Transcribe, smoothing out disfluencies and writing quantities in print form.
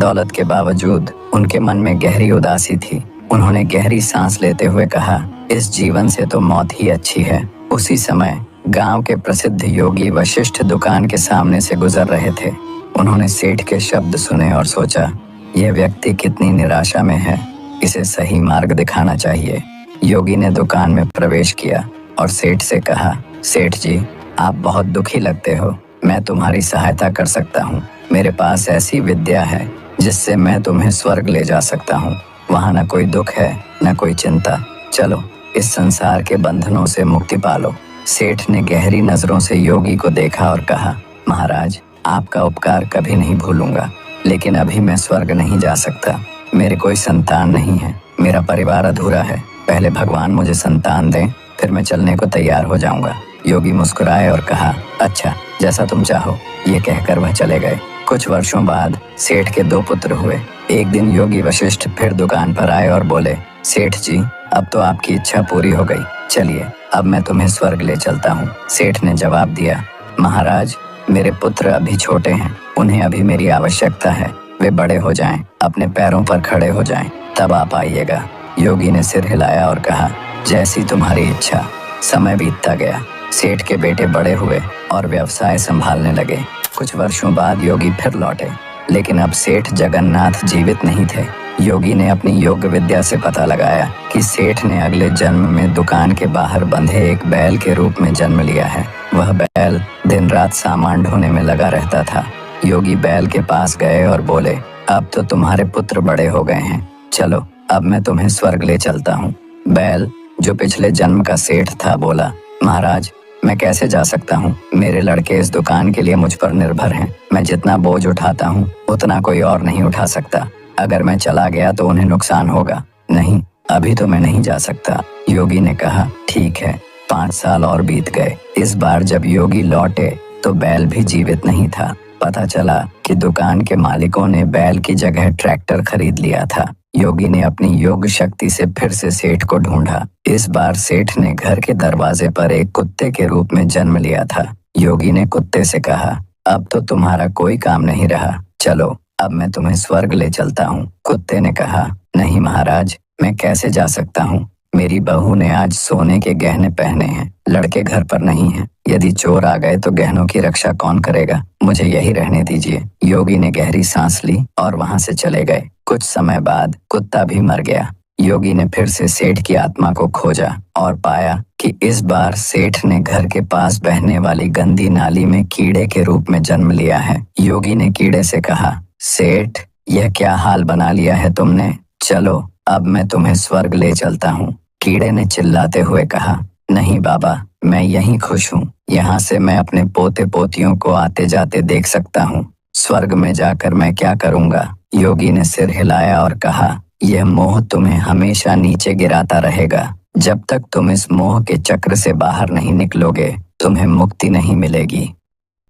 दौलत के बावजूद उनके मन में गहरी उदासी थी। उन्होंने गहरी सांस लेते हुए कहा, इस जीवन से तो मौत ही अच्छी है। उसी समय गांव के प्रसिद्ध योगी वशिष्ठ दुकान के सामने से गुजर रहे थे। उन्होंने सेठ के शब्द सुने और सोचा, यह व्यक्ति कितनी निराशा में है, इसे सही मार्ग दिखाना चाहिए। योगी ने दुकान में प्रवेश किया और सेठ से कहा, सेठ जी, आप बहुत दुखी लगते हो, मैं तुम्हारी सहायता कर सकता हूँ। मेरे पास ऐसी विद्या है जिससे मैं तुम्हें स्वर्ग ले जा सकता हूँ। वहाँ न कोई दुख है न कोई चिंता। चलो इस संसार के बंधनों से मुक्ति पालो। सेठ ने गहरी नजरों से योगी को देखा और कहा, महाराज, आपका उपकार कभी नहीं भूलूंगा, लेकिन अभी मैं स्वर्ग नहीं जा सकता। मेरे कोई संतान नहीं है, मेरा परिवार अधूरा है। पहले भगवान मुझे संतान दें, फिर मैं चलने को तैयार हो जाऊंगा। योगी मुस्कुराए और कहा, अच्छा, जैसा तुम चाहो। ये कहकर वह चले गए। कुछ वर्षों बाद सेठ के 2 पुत्र हुए। एक दिन योगी वशिष्ठ फिर दुकान पर आए और बोले, सेठ जी, अब तो आपकी इच्छा पूरी हो गई, चलिए अब मैं तुम्हें स्वर्ग ले चलता हूँ। सेठ ने जवाब दिया, महाराज, मेरे पुत्र अभी छोटे हैं, उन्हें अभी मेरी आवश्यकता है। वे बड़े हो जाएं, अपने पैरों पर खड़े हो जाएं, तब आप आइएगा। योगी ने सिर हिलाया और कहा, जैसी तुम्हारी इच्छा। समय बीतता गया। सेठ के बेटे बड़े हुए और व्यवसाय संभालने लगे। कुछ वर्षों बाद योगी फिर लौटे, लेकिन अब सेठ जगन्नाथ जीवित नहीं थे। योगी ने अपनी योग विद्या से पता लगाया कि सेठ ने अगले जन्म में दुकान के बाहर बंधे एक बैल के रूप में जन्म लिया है। वह बैल दिन रात सामान ढोने में लगा रहता था। योगी बैल के पास गए और बोले, अब तो तुम्हारे पुत्र बड़े हो गए हैं, चलो अब मैं तुम्हें स्वर्ग ले चलता हूँ। बैल, जो पिछले जन्म का सेठ था, बोला, महाराज, मैं कैसे जा सकता हूँ? मेरे लड़के इस दुकान के लिए मुझ पर निर्भर हैं। मैं जितना बोझ उठाता हूँ उतना कोई और नहीं उठा सकता। अगर मैं चला गया तो उन्हें नुकसान होगा। नहीं, अभी तो मैं नहीं जा सकता। योगी ने कहा, ठीक है। 5 साल और बीत गए। इस बार जब योगी लौटे तो बैल भी जीवित नहीं था। पता चला कि दुकान के मालिकों ने बैल की जगह ट्रैक्टर खरीद लिया था। योगी ने अपनी योग शक्ति से फिर से सेठ को ढूंढा। इस बार सेठ ने घर के दरवाजे पर एक कुत्ते के रूप में जन्म लिया था। योगी ने कुत्ते से कहा, अब तो तुम्हारा कोई काम नहीं रहा, चलो अब मैं तुम्हें स्वर्ग ले चलता हूँ। कुत्ते ने कहा, नहीं महाराज, मैं कैसे जा सकता हूँ? मेरी बहू ने आज सोने के गहने पहने हैं, लड़के घर पर नहीं हैं। यदि चोर आ गए तो गहनों की रक्षा कौन करेगा? मुझे यही रहने दीजिए। योगी ने गहरी सांस ली और वहां से चले गए। कुछ समय बाद कुत्ता भी मर गया। योगी ने फिर से सेठ की आत्मा को खोजा और पाया कि इस बार सेठ ने घर के पास बहने वाली गंदी नाली में कीड़े के रूप में जन्म लिया है। योगी ने कीड़े से कहा, सेठ, यह क्या हाल बना लिया है तुमने? चलो अब मैं तुम्हें स्वर्ग ले चलता हूँ। कीड़े ने चिल्लाते हुए कहा, नहीं बाबा, मैं यहीं खुश हूँ। यहाँ से मैं अपने पोते पोतियों को आते जाते देख सकता हूँ। स्वर्ग में जाकर मैं क्या करूँगा? योगी ने सिर हिलाया और कहा, यह मोह तुम्हें हमेशा नीचे गिराता रहेगा। जब तक तुम इस मोह के चक्र से बाहर नहीं निकलोगे, तुम्हें मुक्ति नहीं मिलेगी।